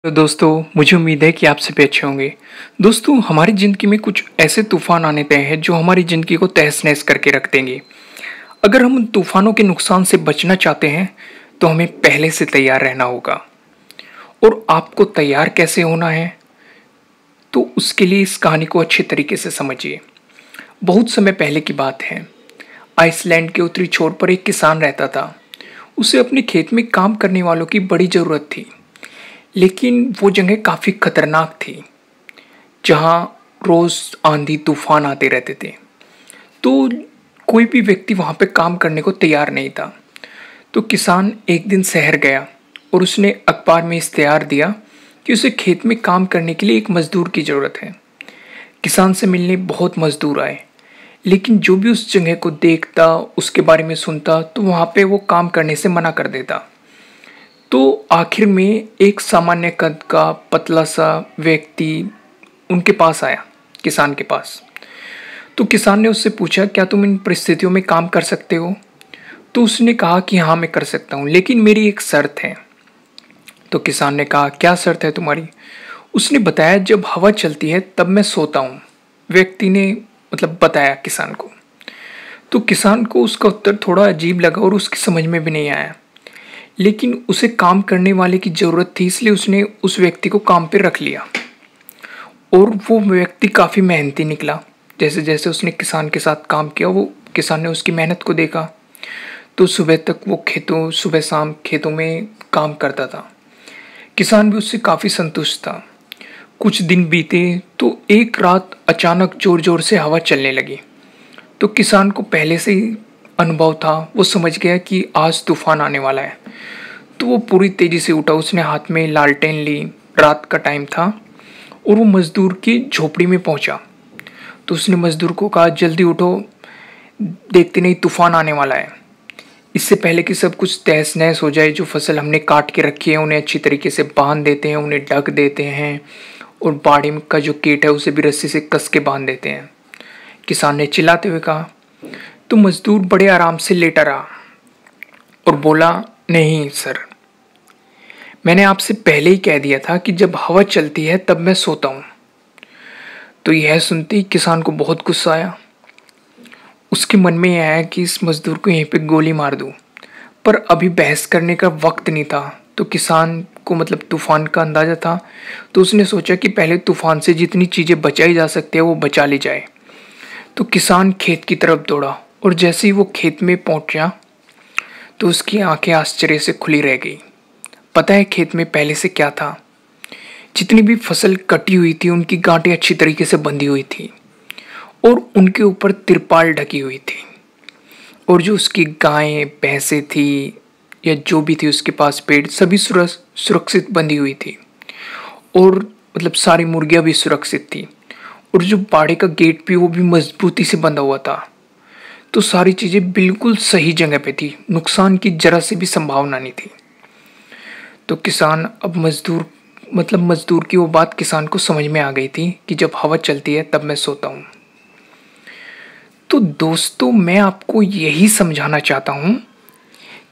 तो दोस्तों मुझे उम्मीद है कि आप सभी अच्छे होंगे। दोस्तों हमारी ज़िंदगी में कुछ ऐसे तूफ़ान आने तय हैं जो हमारी ज़िंदगी को तहस-नहस करके रख देंगे। अगर हम उन तूफ़ानों के नुकसान से बचना चाहते हैं तो हमें पहले से तैयार रहना होगा। और आपको तैयार कैसे होना है तो उसके लिए इस कहानी को अच्छे तरीके से समझिए। बहुत समय पहले की बात है। आइसलैंड के उत्तरी छोर पर एक किसान रहता था। उसे अपने खेत में काम करने वालों की बड़ी ज़रूरत थी। लेकिन वो जगह काफ़ी खतरनाक थी, जहाँ रोज़ आंधी-तूफ़ान आते रहते थे। तो कोई भी व्यक्ति वहाँ पे काम करने को तैयार नहीं था। तो किसान एक दिन शहर गया और उसने अखबार में इश्तिहार दिया कि उसे खेत में काम करने के लिए एक मज़दूर की ज़रूरत है। किसान से मिलने बहुत मज़दूर आए, लेकिन जो भी उस जगह को देखता, उसके बारे में सुनता, तो वहाँ पे वो काम करने से मना कर देता। तो आखिर में एक सामान्य कद का पतला-सा व्यक्ति उनके पास आया, किसान के पास। तो किसान ने उससे पूछा, "क्या तुम इन परिस्थितियों में काम कर सकते हो?" तो उसने कहा कि, "हाँ, मैं कर सकता हूँ, लेकिन मेरी एक शर्त है।" तो किसान ने कहा, "क्या शर्त है तुम्हारी?" उसने बताया, "जब हवा चलती है तब मैं सोता हूँ।" व्यक्ति ने बताया किसान को। तो किसान को उसका उत्तर थोड़ा अजीब लगा और उसकी समझ में भी नहीं आया। लेकिन उसे काम करने वाले की ज़रूरत थी, इसलिए उसने उस व्यक्ति को काम पे रख लिया। और वो व्यक्ति काफ़ी मेहनती निकला। जैसे-जैसे उसने किसान के साथ काम किया, वो किसान ने उसकी मेहनत को देखा। तो सुबह तक वो सुबह-शाम खेतों में काम करता था। किसान भी उससे काफ़ी संतुष्ट था। कुछ दिन बीते तो एक रात अचानक ज़ोर-ज़ोर से हवा चलने लगी। तो किसान को पहले से ही अनुभव था, वो समझ गया कि आज तूफ़ान आने वाला है। तो वो पूरी तेज़ी से उठा, उसने हाथ में लालटेन ली, रात का टाइम था और वो मज़दूर की झोपड़ी में पहुँचा। तो उसने मज़दूर को कहा, "जल्दी उठो, देखते नहीं तूफ़ान आने वाला है। इससे पहले कि सब कुछ तहस-नहस हो जाए, जो फसल हमने काट के रखी है उन्हें अच्छी तरीके से बाँध देते हैं, उन्हें ढक देते हैं और बाड़ी का जो गेट है उसे भी रस्सी से कस के बाँध देते हैं।" किसान ने चिल्लाते हुए कहा। तो मज़दूर बड़े आराम से लेटा रहा और बोला, "नहीं सर, मैंने आपसे पहले ही कह दिया था कि जब हवा चलती है तब मैं सोता हूँ।" तो यह सुनते ही किसान को बहुत गुस्सा आया। उसके मन में यह आया कि इस मज़दूर को यहीं पे गोली मार दूँ, पर अभी बहस करने का वक़्त नहीं था। तो किसान को तूफ़ान का अंदाज़ा था, तो उसने सोचा कि पहले तूफ़ान से जितनी चीज़ें बचाई जा सकती है वो बचा ली जाए। तो किसान खेत की तरफ दौड़ा और जैसे ही वो खेत में पहुँचा, तो उसकी आँखें आश्चर्य से खुली रह गई। पता है खेत में पहले से क्या था? जितनी भी फसल कटी हुई थी, उनकी गांठें अच्छी तरीके से बंधी हुई थी और उनके ऊपर तिरपाल ढकी हुई थी। और जो उसकी गायें, भैंसें थी या जो भी थी उसके पास पेड़, सभी सुरक्षित बंधी हुई थी। और सारी मुर्गियाँ भी सुरक्षित थी। और जो बाड़े का गेट भी, वो भी मजबूती से बंधा हुआ था। तो सारी चीज़ें बिल्कुल सही जगह पे थी, नुकसान की ज़रा सी भी संभावना नहीं थी। तो किसान अब मज़दूर की वो बात किसान को समझ में आ गई थी कि जब हवा चलती है तब मैं सोता हूँ। तो दोस्तों मैं आपको यही समझाना चाहता हूँ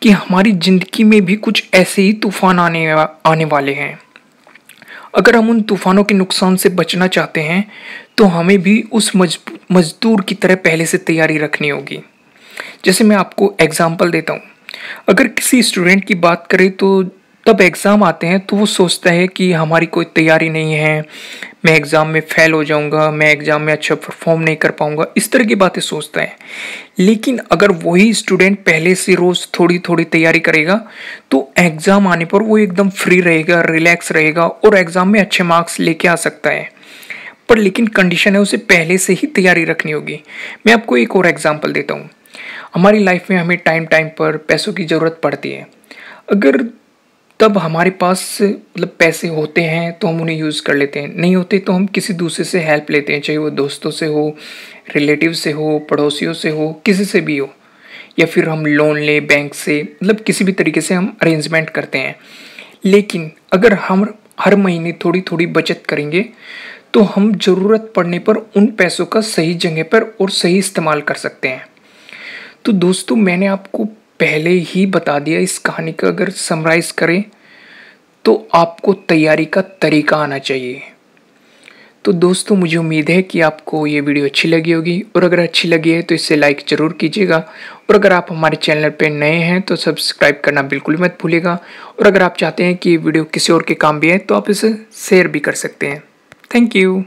कि हमारी ज़िंदगी में भी कुछ ऐसे ही तूफ़ान आने वाले हैं। अगर हम उन तूफ़ानों के नुकसान से बचना चाहते हैं, तो हमें भी उस मज़दूर की तरह पहले से तैयारी रखनी होगी। जैसे मैं आपको एग्ज़ाम्पल देता हूँ। अगर किसी स्टूडेंट की बात करें तो तब एग्ज़ाम आते हैं तो वो सोचता है कि हमारी कोई तैयारी नहीं है, मैं एग्ज़ाम में फ़ेल हो जाऊँगा, मैं एग्ज़ाम में अच्छा परफ़ॉर्म नहीं कर पाऊँगा, इस तरह की बातें सोचता है। लेकिन अगर वही स्टूडेंट पहले से रोज़ थोड़ी-थोड़ी तैयारी करेगा, तो एग्ज़ाम आने पर वो एकदम फ्री रहेगा, रिलैक्स रहेगा और एग्ज़ाम में अच्छे मार्क्स लेके आ सकता है। पर लेकिन कंडीशन है, उसे पहले से ही तैयारी रखनी होगी। मैं आपको एक और एग्ज़ाम्पल देता हूँ। हमारी लाइफ़ में हमें टाइम-टाइम पर पैसों की ज़रूरत पड़ती है। अगर तब हमारे पास पैसे होते हैं तो हम उन्हें यूज़ कर लेते हैं, नहीं होते तो हम किसी दूसरे से हेल्प लेते हैं, चाहे वो दोस्तों से हो, रिलेटिव से हो, पड़ोसियों से हो, किसी से भी हो। या फिर हम लोन लें बैंक से, किसी भी तरीके से हम अरेंजमेंट करते हैं। लेकिन अगर हम हर महीने थोड़ी-थोड़ी बचत करेंगे, तो हम ज़रूरत पड़ने पर उन पैसों का सही जगह पर और सही इस्तेमाल कर सकते हैं। तो दोस्तों मैंने आपको पहले ही बता दिया, इस कहानी का अगर समराइज़ करें तो आपको तैयारी का तरीका आना चाहिए। तो दोस्तों मुझे उम्मीद है कि आपको ये वीडियो अच्छी लगी होगी, और अगर अच्छी लगी है तो इसे लाइक ज़रूर कीजिएगा, और अगर आप हमारे चैनल पर नए हैं तो सब्सक्राइब करना बिल्कुल मत भूलिएगा, और अगर आप चाहते हैं कि ये वीडियो किसी और के काम भी है तो आप इसे शेयर भी कर सकते हैं। Thank you.